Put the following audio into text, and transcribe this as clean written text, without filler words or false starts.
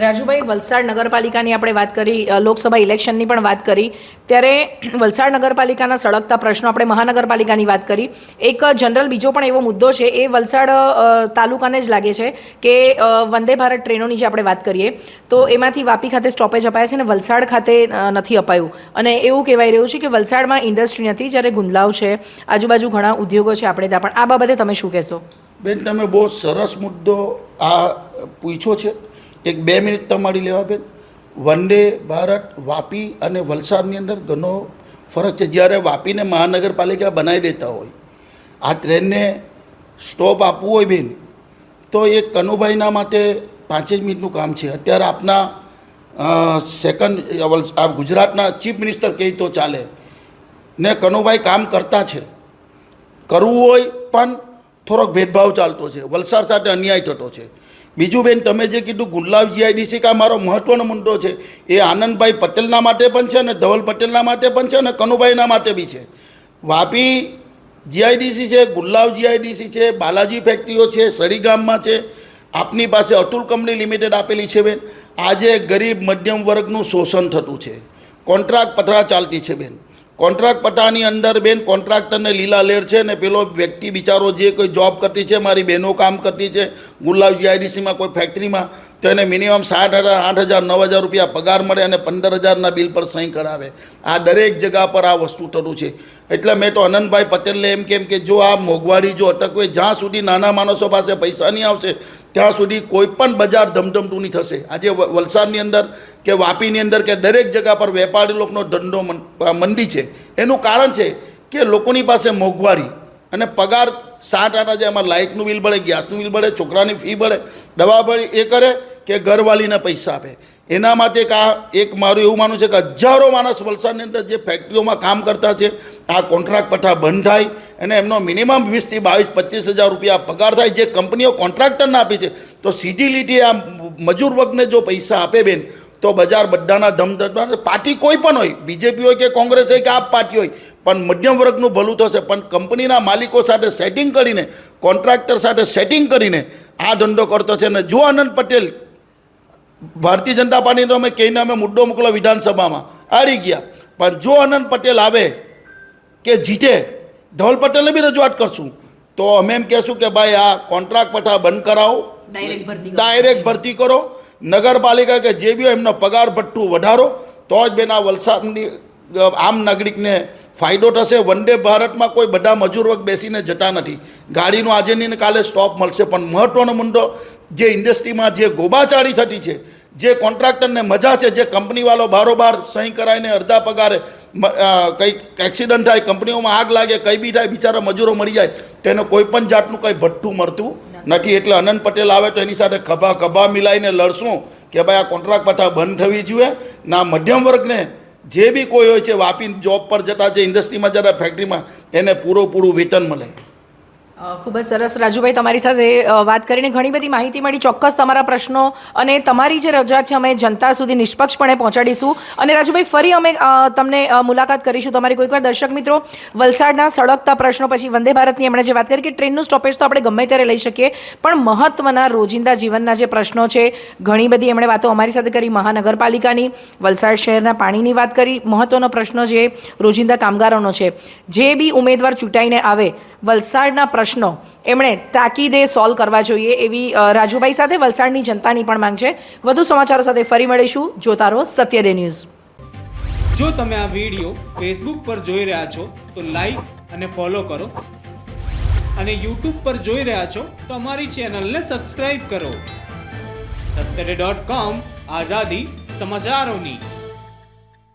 રાજુભાઈ, વલસાડ નગરપાલિકાની આપણે વાત કરી, લોકસભા ઇલેક્શનની પણ વાત કરી, ત્યારે વલસાડ નગરપાલિકાના સળગતા પ્રશ્નો, આપણે મહાનગરપાલિકાની વાત કરી. એક જનરલ બીજો પણ એવો મુદ્દો છે, એ વલસાડ તાલુકાને જ લાગે છે કે વંદે ભારત ટ્રેનોની જે આપણે વાત કરીએ તો એમાંથી વાપી ખાતે સ્ટોપેજ અપાયા છે અને વલસાડ ખાતે નથી અપાયું. અને એવું કહેવાય રહ્યું છે કે વલસાડમાં ઇન્ડસ્ટ્રી નથી, જ્યારે ગુંદલાવ છે, આજુબાજુ ઘણા ઉદ્યોગો છે આપણે ત્યાં. પણ આ બાબતે તમે શું કહેશો? બેન, તમે બહુ સરસ મુદ્દો આ પૂછ્યો છે. એક 2 મિનિટ તમારી લેવા બેન. વંદે ભારત વાપી અને વલસાડની અંદર ઘણો ફરક છે. જ્યારે વાપીને મહાનગરપાલિકા બનાવી દેતા હોય, આ ટ્રેનને સ્ટોપ આપવું હોય બેન, તો એ કનુભાઈના માટે 5 જ મિનિટનું કામ છે. અત્યારે આપના ગુજરાતના ચીફ મિનિસ્ટર કહે તો ચાલે ને, કનુભાઈ કામ કરતા છે. કરવું હોય પણ થોડોક ભેદભાવ ચાલતો છે, વલસાડ સાથે અન્યાય થતો છે. બીજું બેન, તમે જે કીધું ગુંડલાવ જીઆઈડીસી, કા મારો મહત્ત્વનો મુદ્દો છે, એ આનંદભાઈ પટેલના માટે પણ છે ને ધવલ પટેલના માટે પણ છે ને કનુભાઈના માટે બી છે. વાપી જીઆઈડીસી છે, ગુંડલાવ જીઆઈડીસી છે, બાલાજી ફેક્ટરીઓ છે, સરીગામમાં છે, આપની પાસે અતુલ કંપની લિમિટેડ આપેલી છે બેન. આજે ગરીબ મધ્યમ વર્ગનું શોષણ થતું છે, કોન્ટ્રાક્ટ પથરા ચાલતી છે બેન. કોન્ટ્રાક્ટ પથાની અંદર બેન કોન્ટ્રાક્ટરને લીલા લેર છે ને પેલો વ્યક્તિ બિચારો જે કોઈ જોબ કરતી છે, મારી બહેનો કામ કરતી છે ગુલાબ જીઆઈડીસીમાં કોઈ ફેક્ટરીમાં, તો એને મિનિમમ 7,000, 8,000, 9,000 રૂપિયા પગાર મળે અને 15,000ના બિલ પર સહી કરાવે. આ દરેક જગ્યા પર આ વસ્તુ થતું છે. એટલે મેં તો આનંદભાઈ પટેલને એમ કેમ કે જો આ મોંઘવારી જો અટકવે, જ્યાં સુધી નાના માણસો પાસે પૈસા નહીં આવશે ત્યાં સુધી કોઈ પણ બજાર ધમધમતું નહીં થશે. આજે વલસાડની અંદર કે વાપીની અંદર કે દરેક જગ્યા પર વેપારી લોકોનો ધંધો મંદી છે. એનું કારણ છે કે લોકોની પાસે મોંઘવારી અને પગાર 7-8 હજાર, એમાં લાઇટનું બિલ ભરે, ગેસનું બિલ ભરે, છોકરાની ફી ભરે, દવા ભરે, એ કરે કે ઘરવાળીને પૈસા આપે. એના માટે એક મારું એવું માનવું છે કે હજારો માણસ વલસાડની અંદર જે ફેક્ટરીઓમાં કામ કરતા છે, આ કોન્ટ્રાક્ટ પથા બંધ થાય અને એમનો મિનિમમ 20,000 થી 22,000-25,000 રૂપિયા પગાર થાય. જે કંપનીઓ કોન્ટ્રાક્ટરને આપી છે, તો સીધી લીટી આ મજૂર વર્ગને જો પૈસા આપે બેન, તો બજાર બધાના ધમધમતા. પાર્ટી કોઈ પણ હોય, બીજેપી હોય કે કોંગ્રેસ હોય કે આપ પાર્ટી હોય, પણ મધ્યમ વર્ગનું ભલું થશે. પણ કંપનીના માલિકો સાથે સેટિંગ કરીને, કોન્ટ્રાક્ટર સાથે સેટિંગ કરીને આ ધંધો કરતો છે. અને જો આનંદ પટેલ, ભારતીય જનતા પાર્ટીનો અમે કહીને અમે મુદ્દો મોકલો વિધાનસભામાં, હારી ગયા, પણ જો આનંદ પટેલ આવે કે જીતે, ધવલ પટેલને બી રજૂઆત કરશું, તો અમે એમ કહેશું કે ભાઈ આ કોન્ટ્રાક્ટ પથા બંધ કરાવો, ડાયરેક્ટ ભરતી કરો. નગરપાલિકા કે જે બી હોય એમનો પગાર ભથ્થું વધારો, તો જ બેન આ વલસાડની આમ નાગરિકને ફાયદો થશે. વંદે ભારતમાં કોઈ બધા મજૂર વર્ગ બેસીને જતા નથી. ગાડીનું આજે નહીં ને કાલે સ્ટોપ મળશે. પણ મહત્ત્વનો મુદ્દો, જે ઇન્ડસ્ટ્રીમાં જે ગોબાચારી થતી છે, જે કોન્ટ્રાક્ટરને મજા છે, જે કંપનીવાળો બારોબાર સહી કરાવીને અડધા પગારે કંઈક એક્સિડન્ટ થાય, કંપનીઓમાં આગ લાગે, કંઈ બી થાય, બિચારા મજૂરો મળી જાય, તેને કોઈ પણ જાતનું કંઈ ભથ્થું મળતું નથી. એટલે આનંદ પટેલ આવે તો એની સાથે ખભા મિલાઈને લડશું કે ભાઈ આ કોન્ટ્રાક્ટ પથા બંધ થવી જોઈએ. ના મધ્યમ વર્ગને જે બી કોઈ હોય છે, વાપી જોબ પર જતા છે, ઇન્ડસ્ટ્રીમાં જતા, ફેક્ટરીમાં, એને પૂરું વેતન મળે. ખૂબ જ સરસ રાજુભાઈ, તમારી સાથે વાત કરીને ઘણી બધી માહિતી મળી. ચોક્કસ તમારા પ્રશ્નો અને તમારી જે રજૂઆત છે અમે જનતા સુધી નિષ્પક્ષપણે પહોંચાડીશું. અને રાજુભાઈ, ફરી અમે તમને મુલાકાત કરીશું. તમારી કોઈકવાર દર્શક મિત્રો વલસાડના સળગતા પ્રશ્નો, પછી વંદે ભારતની એમણે જે વાત કરી કે ટ્રેનનું સ્ટોપેજ તો આપણે ગમે ત્યારે લઈ શકીએ, પણ મહત્ત્વના રોજિંદા જીવનના જે પ્રશ્નો છે, ઘણી બધી એમણે વાતો અમારી સાથે કરી. મહાનગરપાલિકાની, વલસાડ શહેરના પાણીની વાત કરી, મહત્ત્વનો પ્રશ્ન જે રોજિંદા કામગારોનો છે, જે બી ઉમેદવાર ચૂંટાઈને આવે, વલસાડના પ્રશ્નો એમણે તાકીદે સોલ્વ કરવા જોઈએ, એવી રાજુભાઈ સાથે વલસાડની જનતાની પણ માંગ છે. વધુ સમાચારો સાથે ફરી મળીશું. જોતા રહો સત્યદે ન્યૂઝ. જો તમે આ વિડીયો ફેસબુક પર જોઈ રહ્યા છો તો લાઈક અને ફોલો કરો, અને યુટ્યુબ પર જોઈ રહ્યા છો તો અમારી ચેનલને સબસ્ક્રાઇબ કરો. સત્યદે.com, આઝાદી સમાચારોની.